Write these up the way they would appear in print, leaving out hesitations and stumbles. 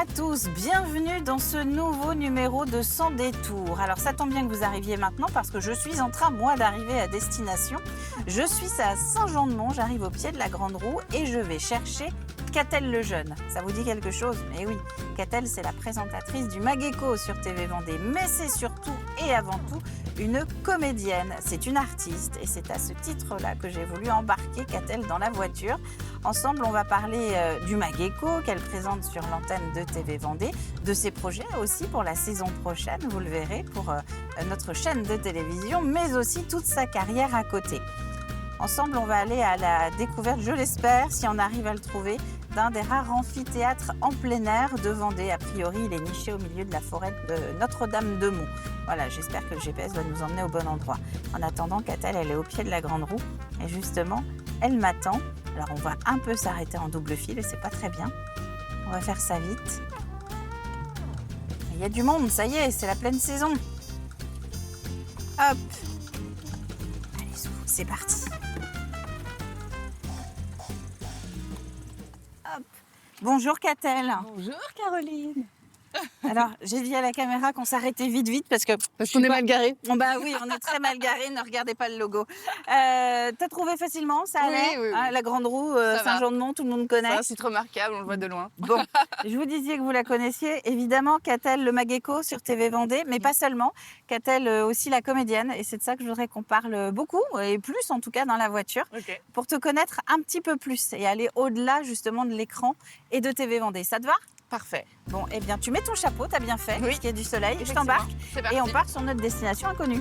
à tous, bienvenue dans ce nouveau numéro de Sans détour. Alors ça tombe bien que vous arriviez maintenant parce que je suis en train moi d'arriver à destination. Je suis à Saint-Jean-de-Mont, j'arrive au pied de la Grande Roue et je vais chercher Catel le Jeune. Ça vous dit quelque chose? Eh oui, Catel c'est la présentatrice du Mageco sur TV Vendée, mais c'est surtout et avant tout une comédienne. C'est une artiste et c'est à ce titre-là que j'ai voulu embarquer Catel dans la voiture. Ensemble, on va parler du Mageco qu'elle présente sur l'antenne de TV Vendée, de ses projets aussi pour la saison prochaine, vous le verrez, pour notre chaîne de télévision, mais aussi toute sa carrière à côté. Ensemble, on va aller à la découverte, je l'espère, si on arrive à le trouver, d'un des rares amphithéâtres en plein air de Vendée. A priori, il est niché au milieu de la forêt de Notre-Dame-de-Mont. Voilà, j'espère que le GPS va nous emmener au bon endroit. En attendant, Catel, elle est au pied de la Grande Roue et justement, elle m'attend. Alors, on va un peu s'arrêter en double fil et c'est pas très bien. On va faire ça vite. Il y a du monde, ça y est, c'est la pleine saison. Hop. Allez, c'est parti. Hop. Bonjour Catel. Bonjour Caroline. Alors, j'ai dit à la caméra qu'on s'arrêtait vite parce que... Parce qu'on est mal garé. Bon, bah oui, on est très mal garés, ne regardez pas le logo. T'as trouvé facilement, ça allait? Oui. Hein, la Grande Roue, Ça Saint-Jean-de-Mont, tout le monde connaît. C'est un site remarquable, on le voit de loin. Bon, je vous disais que vous la connaissiez, évidemment, Catel le Mageco sur TV Vendée, mais pas seulement. Catel aussi la comédienne, et c'est de ça que je voudrais qu'on parle beaucoup, et plus en tout cas dans la voiture, pour te connaître un petit peu plus et aller au-delà justement de l'écran et de TV Vendée. Ça te va? Parfait. Bon, eh bien, tu mets ton chapeau, t'as bien fait, parce qu'il y a du soleil. Je t'embarque C'est parti. et on part sur notre destination inconnue.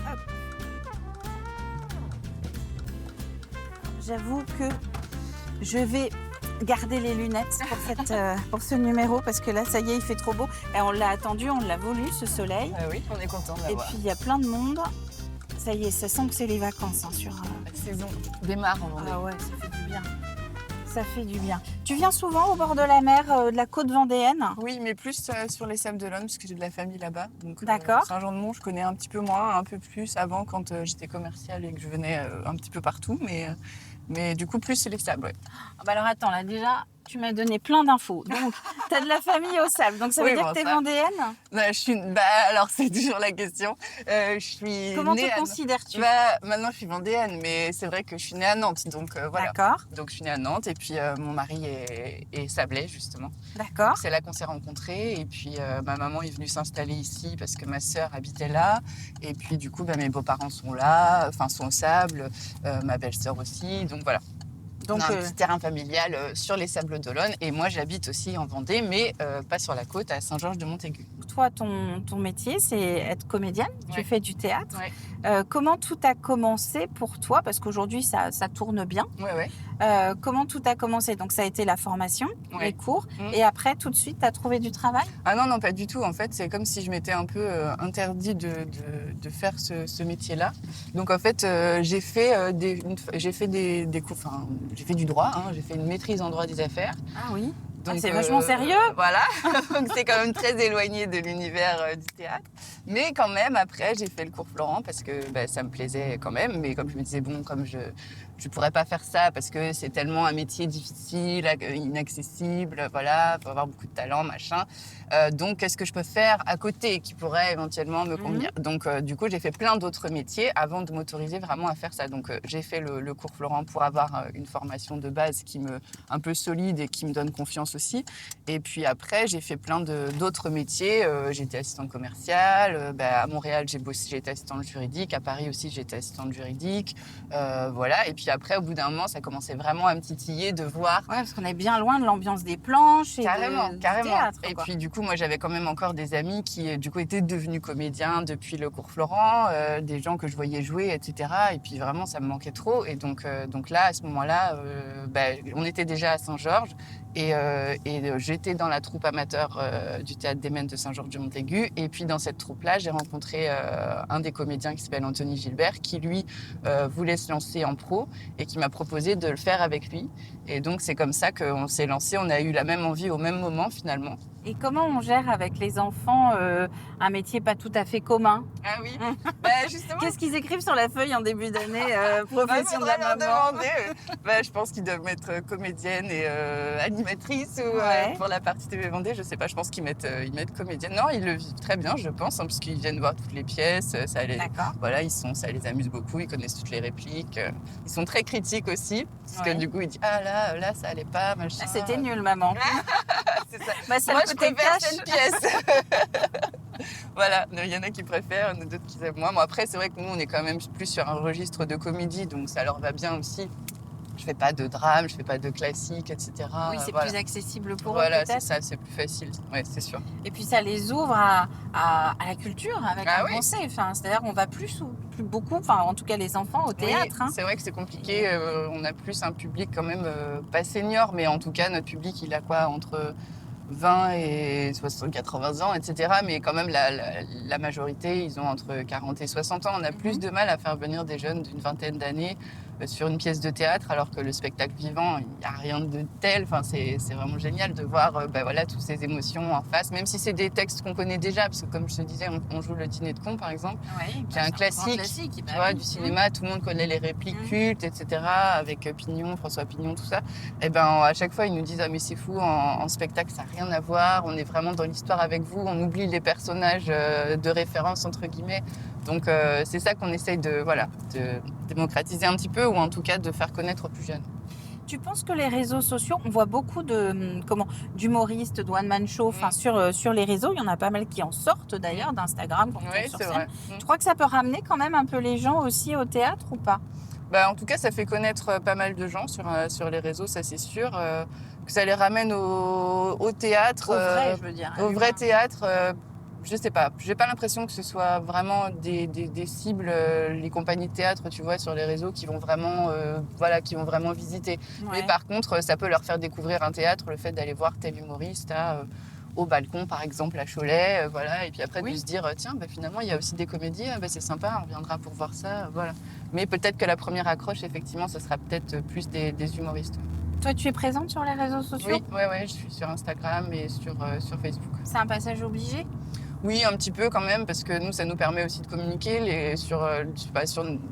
Hop. J'avoue que je vais garder les lunettes pour ce numéro, parce que là, ça y est, il fait trop beau. Et on l'a attendu, on l'a voulu, ce soleil. Oui, on est content de Et l'avoir. puis, il y a plein de monde. Ça y est, ça sent que c'est les vacances sur... La saison démarre en Vendée. Ah ouais, ça fait du bien. Ça fait du bien. Tu viens souvent au bord de la mer, de la côte vendéenne? Oui, mais plus sur les Sables d'Olonne, parce que j'ai de la famille là-bas. Donc, D'accord. Saint-Jean-de-Mont, je connais un petit peu moins, un peu plus avant quand j'étais commerciale et que je venais un petit peu partout. Mais du coup, plus c'est les Sables. Ouais. Ah bah alors attends, là déjà, tu m'as donné plein d'infos. Donc, tu as de la famille au sable. Donc, ça veut Oui, dire bon, que tu es ça. vendéenne? Alors, c'est toujours la question. Je suis Comment née te considères-tu? Maintenant, je suis vendéenne, mais c'est vrai que je suis née à Nantes. Donc, voilà. D'accord, Donc je suis née à Nantes et puis mon mari est sablé justement. d'accord. C'est là qu'on s'est rencontrés et puis ma maman est venue s'installer ici parce que ma sœur habitait là et puis du coup mes beaux-parents sont là, enfin sont au Sable, ma belle-sœur aussi, donc voilà. Donc, On a un petit terrain familial sur les Sables d'Olonne et moi j'habite aussi en Vendée mais pas sur la côte à Saint-Georges-de-Montaigu. toi, ton métier, c'est être comédienne. Tu Ouais. fais du théâtre. Ouais. Comment tout a commencé pour toi? Parce qu'aujourd'hui, ça tourne bien. Ouais. Comment tout a commencé? Donc, ça a été la formation, Ouais. les cours. Mmh. Et après, tout de suite, tu as trouvé du travail? Ah non, pas du tout. En fait, c'est comme si je m'étais un peu interdit de faire ce métier-là. Donc en fait, j'ai fait des cours, enfin, j'ai fait du droit, hein, j'ai fait une maîtrise en droit des affaires. Ah oui. Donc, c'est vachement sérieux. Voilà, donc c'est quand même très éloigné de l'univers du théâtre. Mais quand même, après, j'ai fait le cours Florent parce que ça me plaisait quand même. Mais comme je me disais, bon, comme je pourrais pas faire ça parce que c'est tellement un métier difficile, inaccessible, voilà, faut avoir beaucoup de talent, machin. Donc, qu'est-ce que je peux faire à côté qui pourrait éventuellement me convenir? Donc, du coup, j'ai fait plein d'autres métiers avant de m'autoriser vraiment à faire ça. Donc, j'ai fait le cours Florent pour avoir une formation de base un peu solide et qui me donne confiance aussi. Et puis après, j'ai fait plein d'autres métiers. J'ai été assistante commerciale. À Montréal, j'ai été assistante juridique. À Paris aussi, j'ai été assistante juridique. Voilà. Et puis après, au bout d'un moment, ça commençait vraiment à me titiller de voir. Ouais, parce qu'on est bien loin de l'ambiance des planches et Carrément. du théâtre. Et quoi. puis du coup, moi, j'avais quand même encore des amis qui, du coup, étaient devenus comédiens depuis le cours Florent, des gens que je voyais jouer, etc. Et puis vraiment, ça me manquait trop. Et donc là, à ce moment-là, on était déjà à Saint-Georges. Et j'étais dans la troupe amateur du Théâtre des Maines de Saint-Georges-de-Montaigu. Et puis dans cette troupe-là, j'ai rencontré un des comédiens qui s'appelle Anthony Gilbert, qui lui voulait se lancer en pro et qui m'a proposé de le faire avec lui. Et donc c'est comme ça qu'on s'est lancé. On a eu la même envie au même moment finalement. Et comment on gère avec les enfants un métier pas tout à fait commun? Ah oui, bah justement. Qu'est-ce qu'ils écrivent sur la feuille en début d'année profession de la faudrait leur maman? demander. Je pense qu'ils doivent mettre comédienne et animatrice ou Ouais. pour la partie TV Vendée, je sais pas, je pense qu'ils mettent comédienne. Non, ils le vivent très bien, je pense, hein, parce qu'ils viennent voir toutes les pièces, D'accord. voilà, ça les amuse beaucoup, ils connaissent toutes les répliques. Ils sont très critiques aussi, parce que du coup, ils disent ah là, ça allait pas, machin. Ah, c'était nul, maman. C'est ça. Bah, ça Moi, le je côté préfère cash. cette pièce. Voilà, il y en a qui préfèrent, il y en a d'autres qui aiment moins. Bon, après, c'est vrai que nous, on est quand même plus sur un registre de comédie, donc ça leur va bien aussi. Je fais pas de drame, je fais pas de classique, etc. Oui, c'est voilà. plus accessible pour eux, Voilà, c'est peut-être. ça, c'est plus facile. Ouais, c'est sûr. Et puis ça les ouvre à la culture avec Ah un oui. français. Enfin, c'est-à-dire on va plus beaucoup, enfin en tout cas les enfants au théâtre. Oui, c'est vrai que c'est compliqué. On a plus un public quand même pas senior, mais en tout cas, notre public, il a quoi entre 20 et 60, 80 ans, etc. Mais quand même, la majorité, ils ont entre 40 et 60 ans. On a plus de mal à faire venir des jeunes d'une vingtaine d'années sur une pièce de théâtre, alors que le spectacle vivant, il n'y a rien de tel. Enfin, c'est vraiment génial de voir voilà, toutes ces émotions en face, même si c'est des textes qu'on connaît déjà, parce que comme je te disais, on joue le Dîner de cons, par exemple, Ouais, qui est un classique, tu vois, du cinéma, tout le monde connaît les répliques cultes, etc., avec Pignon, François Pignon, tout ça. Et ben à chaque fois, ils nous disent « Ah mais c'est fou, en spectacle, ça n'a rien à voir, on est vraiment dans l'histoire avec vous, on oublie les personnages de référence, entre guillemets. » Donc c'est ça qu'on essaye de démocratiser un petit peu, ou en tout cas de faire connaître aux plus jeunes. Tu penses que les réseaux sociaux, on voit beaucoup d'humoristes, de one-man show, enfin sur les réseaux, il y en a pas mal qui en sortent d'ailleurs, d'Instagram, quand on Oui, est sur c'est scène. vrai. Tu crois que ça peut ramener quand même un peu les gens aussi au théâtre ou pas? En tout cas, ça fait connaître pas mal de gens sur les réseaux, ça c'est sûr. Que ça les ramène au théâtre. Au vrai, je veux dire. Au vrai théâtre, je sais pas. J'ai pas l'impression que ce soit vraiment des cibles, les compagnies de théâtre, tu vois, sur les réseaux, qui vont vraiment visiter. Ouais. Mais par contre, ça peut leur faire découvrir un théâtre, le fait d'aller voir tel humoriste au balcon, par exemple, à Cholet, voilà. Et puis après, de se dire, tiens, finalement, il y a aussi des comédies, c'est sympa, on reviendra pour voir ça, voilà. Mais peut-être que la première accroche, effectivement, ce sera peut-être plus des humoristes. Toi, tu es présente sur les réseaux sociaux? Oui, je suis sur Instagram et sur Facebook. C'est un passage obligé? Oui, un petit peu quand même, parce que nous, ça nous permet aussi de communiquer sur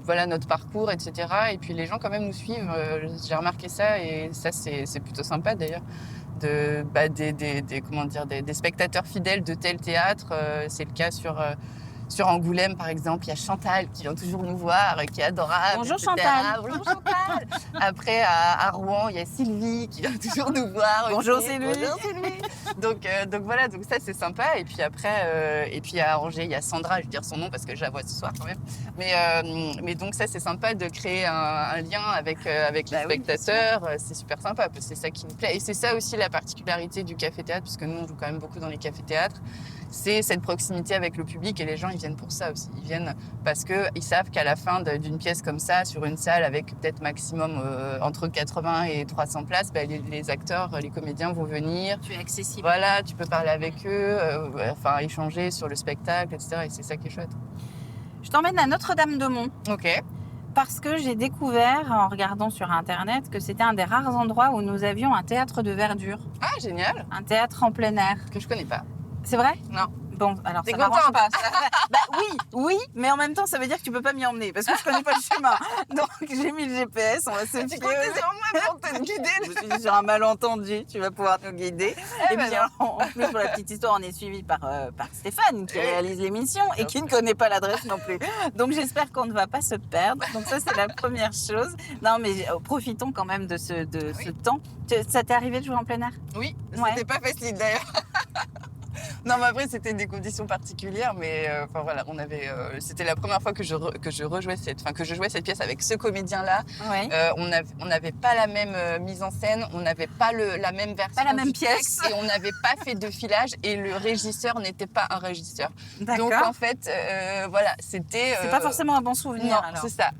voilà, notre parcours, etc. Et puis les gens quand même nous suivent. J'ai remarqué ça, et ça, c'est plutôt sympa d'ailleurs. Des spectateurs fidèles de tel théâtre. C'est le cas sur Angoulême, par exemple, il y a Chantal qui vient toujours nous voir, qui est adorable. Bonjour etc. Chantal. Bonjour Chantal. Après, à Rouen, il y a Sylvie qui vient toujours nous voir. Bonjour aussi. Sylvie. Bonjour Sylvie. Donc voilà, donc ça c'est sympa. Et puis après, à Angers, il y a Sandra, je vais dire son nom parce que je la vois ce soir quand même. Mais donc ça c'est sympa de créer un lien avec les spectateurs. C'est super sympa parce que c'est ça qui nous plaît. Et c'est ça aussi la particularité du café-théâtre, puisque nous on joue quand même beaucoup dans les cafés-théâtres. C'est cette proximité avec le public, et les gens ils viennent pour ça aussi. Ils viennent parce qu'ils savent qu'à la fin d'une pièce comme ça, sur une salle avec peut-être maximum entre 80 et 300 places, les acteurs, les comédiens vont venir. Tu es accessible. Voilà, tu peux parler avec eux, échanger sur le spectacle, etc. Et c'est ça qui est chouette. Je t'emmène à Notre-Dame-de-Mont. Ok. Parce que j'ai découvert, en regardant sur Internet, que c'était un des rares endroits où nous avions un théâtre de verdure. Ah, génial. Un théâtre en plein air. Que je connais pas. C'est vrai? Non. Bon, alors T'es ça m'arrange contente? pas. Oui, mais en même temps, ça veut dire que tu peux pas m'y emmener parce que je connais pas le chemin. Donc j'ai mis le GPS, on va se Tu fier. comptais sur moi pour te guider. Je me suis dit, sur un malentendu, tu vas pouvoir nous guider. Et puis, en plus, pour la petite histoire, on est suivi par Stéphane qui réalise l'émission et qui ne connaît pas l'adresse non plus. Donc, j'espère qu'on ne va pas se perdre. Donc, ça, c'est la première chose. Non, mais profitons quand même de ce temps. Ça t'est arrivé de jouer en plein air? Oui, Ouais. c'était pas facile d'ailleurs. Non, mais après, c'était des conditions particulières, mais voilà, c'était la première fois que je jouais cette pièce avec ce comédien-là. Ouais. On n'avait pas la même mise en scène, on n'avait pas la même version. Pas la même du pièce. texte, et on n'avait pas fait de filage, et le régisseur n'était pas un régisseur. D'accord. Donc en fait, voilà, c'était. C'est pas forcément un bon souvenir. Non, alors. c'est ça.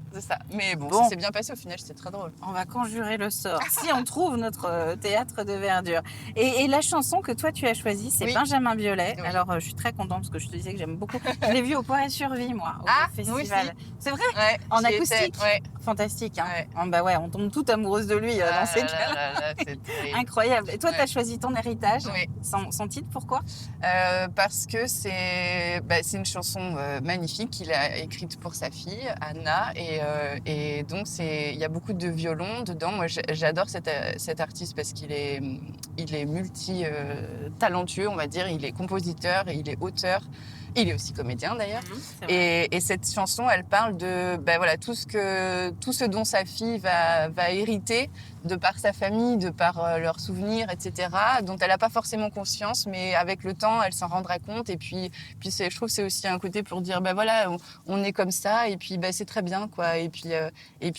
Mais bon, ça s'est bien passé au final, c'était très drôle. On va conjurer le sort si on trouve notre théâtre de verdure. Et la chanson que toi tu as choisie, c'est Oui. Benjamin Biolay. Violet. Oui. Alors, je suis très contente parce que je te disais que j'aime beaucoup. Je l'ai vu au Poiret-sur-Vie, moi, au Ah, moi festival. aussi. C'est vrai? Ouais, En j'y étais, acoustique. ouais. Fantastique. Hein. Ouais. Ah, bah ouais, on tombe toute amoureuse de lui dans ces cas-là. C'est terrible. Incroyable. Et toi, tu as choisi ton héritage. Oui. Son titre, pourquoi? Parce que c'est une chanson magnifique qu'il a écrite pour sa fille, Anna. Et donc, il y a beaucoup de violon dedans. Moi, j'adore cet artiste parce qu'il est multi-talentueux, on va dire. Il est compositeur, et il est auteur. Il est aussi comédien d'ailleurs. Et cette chanson, elle parle de tout ce dont sa fille va hériter de par sa famille, de par leurs souvenirs, etc., dont elle n'a pas forcément conscience, mais avec le temps, elle s'en rendra compte. Et puis je trouve que c'est aussi un côté pour dire, on est comme ça, et puis c'est très bien, quoi. Et puis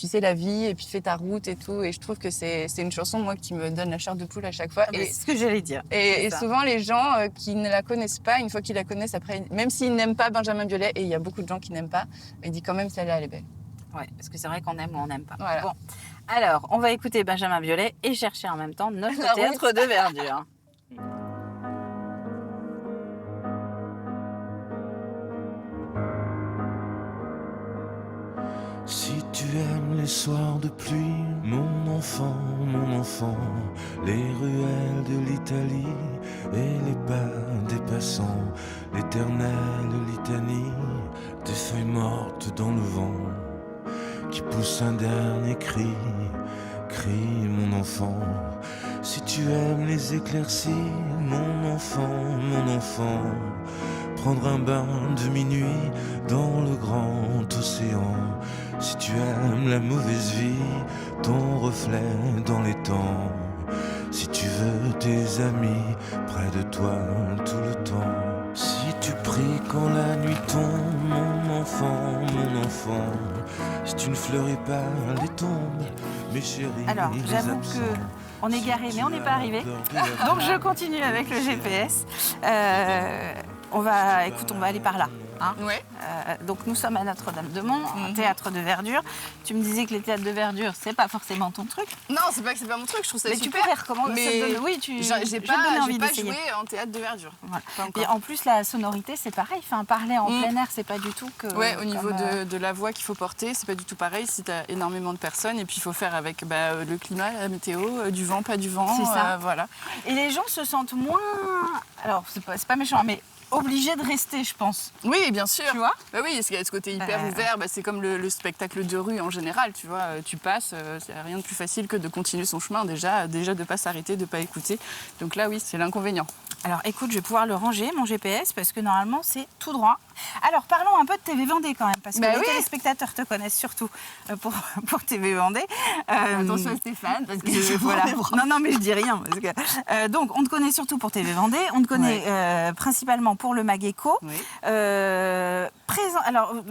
c'est la vie, et puis fais ta route et tout. Et je trouve que c'est une chanson, moi, qui me donne la chair de poule à chaque fois. C'est ce que j'allais dire. Et souvent, les gens qui ne la connaissent pas, une fois qu'ils la connaissent, après, même s'ils n'aiment pas Benjamin Biolay, et il y a beaucoup de gens qui n'aiment pas, ils disent quand même celle-là, elle est belle. Ouais, parce que c'est vrai qu'on aime ou on n'aime pas. Voilà. Bon, alors, on va écouter Benjamin Biolay et chercher en même temps notre théâtre de verdure. Si tu aimes les soirs de pluie, mon enfant, les ruelles de l'Italie et les pas des passants, l'éternelle litanie des feuilles mortes dans le vent qui pousse un dernier cri, mon enfant. Si tu aimes les éclaircies, mon enfant, prendre un bain de minuit dans le grand océan. Si tu aimes la mauvaise vie, ton reflet dans les temps. Si tu veux tes amis près de toi tout le temps. Si tu pries quand la nuit tombe, mon enfant, si tu ne fleuris pas les tombes, mes chéris. Alors, j'avoue que on est garé, mais on n'est pas arrivé. Donc, je continue avec le GPS. On va aller par là. Hein. Ouais. Donc nous sommes à Notre-Dame-de-Mont, théâtre de verdure. Tu me disais que les théâtres de verdure, c'est pas forcément ton truc. Non, c'est pas que c'est pas mon truc, je trouve ça mais super. tu pourrais recommander. Mais Oui, j'ai pas joué en théâtre de verdure. Voilà. Et en plus, la sonorité, c'est pareil. Enfin, parler en plein air, c'est pas du tout que. Ouais, au niveau de la voix qu'il faut porter, c'est pas du tout pareil. Si tu as énormément de personnes, et puis il faut faire avec le climat, la météo, du vent, pas du vent. C'est ça. Voilà. Et les gens se sentent moins. Alors, c'est pas méchant, mais obligés de rester, je pense. Oui, bien sûr. Tu vois ? Oui, il y a ce côté hyper ouvert. C'est comme le spectacle de rue en général. Tu vois, tu passes, il n'y a rien de plus facile que de continuer son chemin déjà de ne pas s'arrêter, de ne pas écouter. Donc là, oui, c'est l'inconvénient. Alors écoute, je vais pouvoir le ranger, mon GPS, parce que normalement, c'est tout droit. Alors parlons un peu de TV Vendée quand même, parce que les téléspectateurs te connaissent surtout pour TV Vendée. Attention à Stéphane, parce que voilà. Non, mais je dis rien. Parce que, donc, on te connaît surtout pour TV Vendée, on te connaît principalement pour le Mageco. Oui.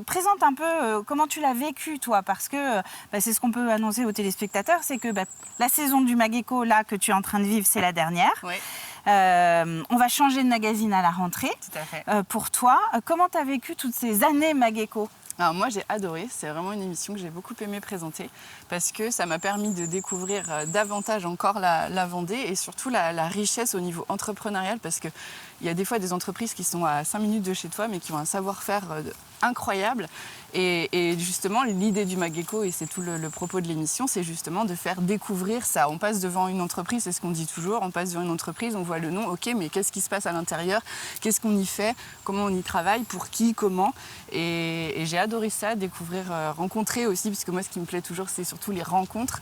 Présente un peu comment tu l'as vécu, toi, parce que c'est ce qu'on peut annoncer aux téléspectateurs, c'est que la saison du Mageco, là, que tu es en train de vivre, c'est la dernière. Oui. On va changer de magazine à la rentrée. Tout à fait. Pour toi, comment tu as vécu toutes ces années Mageco ? Alors moi j'ai adoré, c'est vraiment une émission que j'ai beaucoup aimé présenter parce que ça m'a permis de découvrir davantage encore la Vendée et surtout la richesse au niveau entrepreneurial parce qu'il y a des fois des entreprises qui sont à 5 minutes de chez toi mais qui ont un savoir-faire incroyable et justement l'idée du Mageco et c'est tout le propos de l'émission, c'est justement de faire découvrir ça. On passe devant une entreprise, c'est ce qu'on dit toujours, on passe devant une entreprise, on voit le nom, ok mais qu'est-ce qui se passe à l'intérieur, qu'est-ce qu'on y fait, comment on y travaille, pour qui, comment et j'ai adoré ça, découvrir, rencontrer aussi, parce que moi ce qui me plaît toujours c'est surtout les rencontres,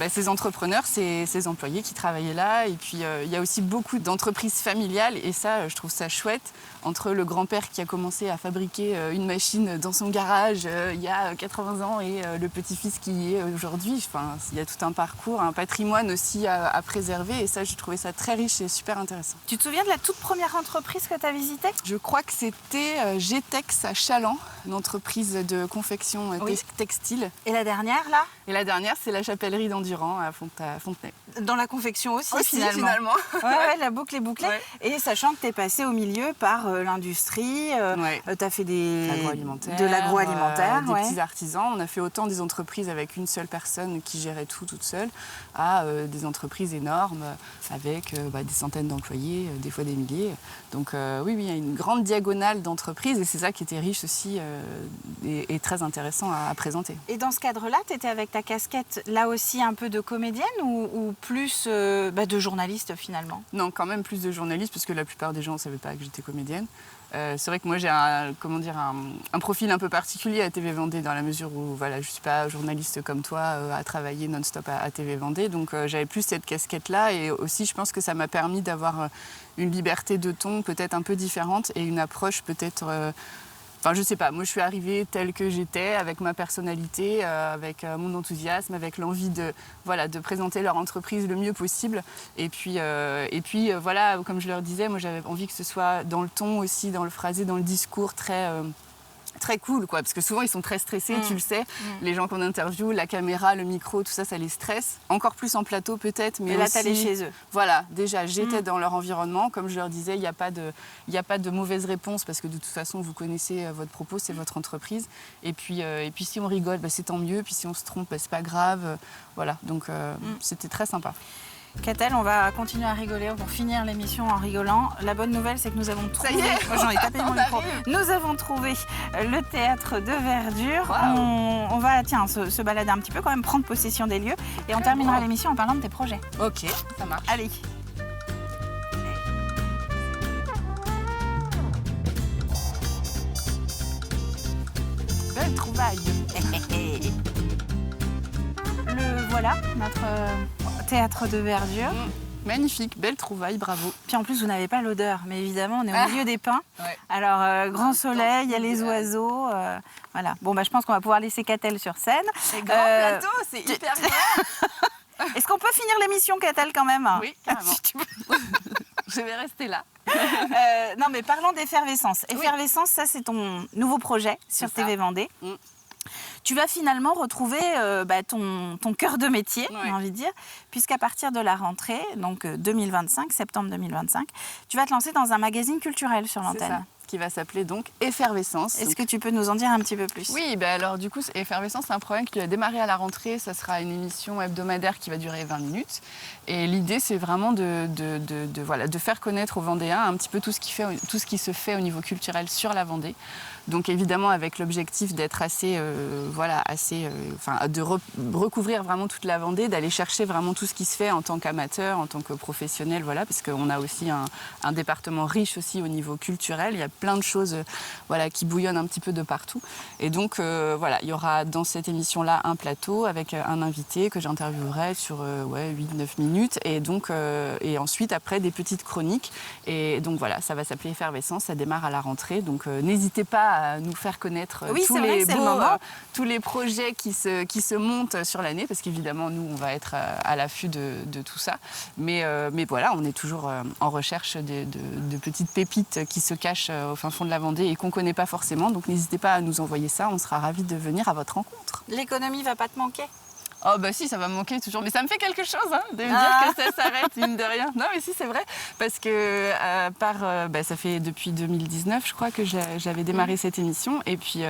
ces entrepreneurs, ces employés qui travaillaient là et puis il y a aussi beaucoup d'entreprises familiales et ça je trouve ça chouette, entre le grand-père qui a commencé à fabriquer une machine dans son garage il y a 80 ans et le petit-fils qui y est aujourd'hui, enfin, il y a tout un parcours, un patrimoine aussi à préserver et ça j'ai trouvé ça très riche et super intéressant. Tu te souviens de la toute première entreprise que tu as visitée ? Je crois que c'était G-Tex à Chaland, une entreprise de confection textile. Et la dernière, là ? Et la dernière, c'est la chapellerie d'Endurant à Fontenay. Dans la confection aussi, Aussi, finalement. Ouais, la boucle est bouclée. Ouais. Et sachant que tu es passé au milieu par l'industrie, tu as fait de l'agroalimentaire, des petits artisans. On a fait autant des entreprises avec une seule personne qui gérait tout toute seule, à des entreprises énormes avec des centaines d'employés, des fois des milliers. Donc oui, il y a une grande diagonale d'entreprises et c'est ça qui était riche aussi et très intéressant à présenter. Et dans ce cadre-là, tu étais avec ta casquette là aussi un peu de comédienne ou plus de journaliste finalement? Non, quand même plus de journaliste parce que la plupart des gens ne savaient pas que j'étais comédienne. C'est vrai que moi j'ai un profil un peu particulier à TV Vendée dans la mesure où je ne suis pas journaliste comme toi à travailler non-stop à TV Vendée. Donc j'avais plus cette casquette-là et aussi je pense que ça m'a permis d'avoir une liberté de ton peut-être un peu différente et une approche peut-être... je sais pas, moi je suis arrivée telle que j'étais, avec ma personnalité, avec mon enthousiasme, avec l'envie de présenter leur entreprise le mieux possible. Et puis, comme je leur disais, moi j'avais envie que ce soit dans le ton aussi, dans le phrasé, dans le discours très cool, quoi, parce que souvent ils sont très stressés, tu le sais, les gens qu'on interviewe, la caméra, le micro, tout ça, ça les stresse. Encore plus en plateau peut-être, mais là, aussi... t'allais chez eux. Voilà, déjà, j'étais dans leur environnement. Comme je leur disais, il n'y a pas de mauvaise réponse parce que de toute façon, vous connaissez votre propos, c'est votre entreprise. Et puis si on rigole, c'est tant mieux. Puis si on se trompe, c'est pas grave. Voilà, donc c'était très sympa. Catel, on va continuer à rigoler pour finir l'émission en rigolant. La bonne nouvelle, c'est que nous avons trouvé... Ça y est, Moi, j'en ai tapé mon micro. Nous avons trouvé le théâtre de Verdure. Wow. On va se balader un petit peu, quand même, prendre possession des lieux. Et on terminera l'émission en parlant de tes projets. Ok, ça marche. Allez. Belle trouvaille. Voilà, notre théâtre de Verdure. Magnifique, belle trouvaille, bravo. Puis en plus, vous n'avez pas l'odeur, mais évidemment, on est au milieu des pins. Ouais. Alors, grand soleil, il y a les oiseaux. Voilà. Bon, je pense qu'on va pouvoir laisser Catel sur scène. C'est grand plateau, c'est hyper grand. Est-ce qu'on peut finir l'émission, Catel, quand même? Oui, carrément. Je vais rester là. Non, mais parlons d'Effervescence. Effervescence, ça, c'est ton nouveau projet sur TV Vendée. Tu vas finalement retrouver ton cœur de métier, j'ai envie de dire, puisqu'à partir de la rentrée, donc 2025, septembre 2025, tu vas te lancer dans un magazine culturel sur l'antenne. Qui va s'appeler donc Effervescence. Est-ce que tu peux nous en dire un petit peu plus? Oui, alors du coup, Effervescence, c'est un programme qui va démarrer à la rentrée. Ça sera une émission hebdomadaire qui va durer 20 minutes. Et l'idée, c'est vraiment de faire connaître aux Vendéens un petit peu tout ce qui se fait au niveau culturel sur la Vendée. Donc évidemment avec l'objectif d'être recouvrir vraiment toute la Vendée, d'aller chercher vraiment tout ce qui se fait en tant qu'amateur, en tant que professionnel, parce qu'on a aussi un département riche aussi au niveau culturel. Il y a plein de choses qui bouillonnent un petit peu de partout. Et donc il y aura dans cette émission-là un plateau avec un invité que j'interviewerai sur 8-9 minutes et ensuite après des petites chroniques. Et donc ça va s'appeler Effervescence, ça démarre à la rentrée. Donc n'hésitez pas à nous faire connaître tous les projets qui se montent sur l'année, parce qu'évidemment, nous, on va être à l'affût de tout ça. Mais on est toujours en recherche de petites pépites qui se cachent au fin fond de la Vendée et qu'on ne connaît pas forcément. Donc n'hésitez pas à nous envoyer ça, on sera ravis de venir à votre rencontre. L'économie ne va pas te manquer? Oh si, ça va me manquer toujours. Mais ça me fait quelque chose de me dire que ça s'arrête, mine de rien. Non, mais si, c'est vrai. Parce que ça fait depuis 2019, je crois, que j'avais démarré cette émission. Et puis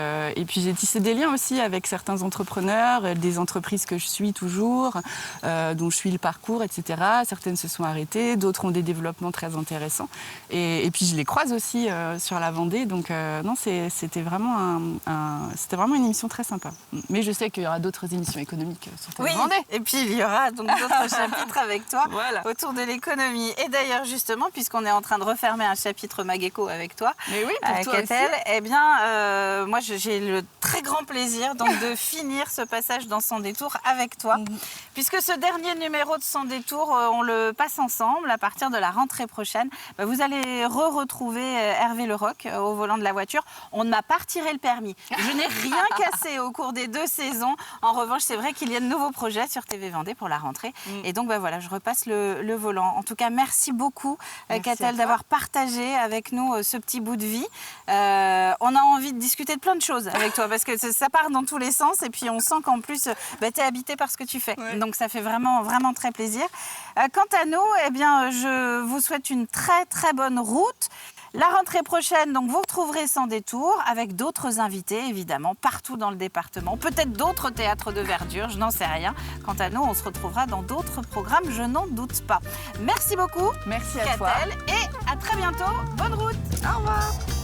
j'ai tissé des liens aussi avec certains entrepreneurs, des entreprises que je suis toujours, dont je suis le parcours, etc. Certaines se sont arrêtées, d'autres ont des développements très intéressants. Et puis je les croise aussi sur la Vendée. Donc c'était vraiment une émission très sympa. Mais je sais qu'il y aura d'autres émissions économiques sur TV Vendée. Et puis il y aura donc d'autres chapitres avec toi autour de l'économie. Et d'ailleurs, justement, puisqu'on est en train de refermer un chapitre Mageco avec toi, Catel, moi j'ai le très grand plaisir donc, de finir ce passage dans Sans détour avec toi, puisque ce dernier numéro de Sans détour, on le passe ensemble à partir de la rentrée prochaine. Vous allez retrouver Hervé Leroc au volant de la voiture. On ne m'a pas retiré le permis. Je n'ai rien cassé au cours des 2 saisons. En revanche, c'est vrai qu'Iliane nouveau projet sur TV Vendée pour la rentrée. Et donc, voilà, je repasse le volant. En tout cas, merci beaucoup, Catel, d'avoir partagé avec nous ce petit bout de vie. On a envie de discuter de plein de choses avec toi parce que ça part dans tous les sens et puis on sent qu'en plus, tu es habité par ce que tu fais. Donc, ça fait vraiment, vraiment très plaisir. Quant à nous, eh bien, je vous souhaite une très, très bonne route. La rentrée prochaine, donc vous retrouverez Sans détour avec d'autres invités, évidemment, partout dans le département. Peut-être d'autres théâtres de verdure, je n'en sais rien. Quant à nous, on se retrouvera dans d'autres programmes, je n'en doute pas. Merci beaucoup. Merci à toi. Et à très bientôt. Bonne route. Au revoir.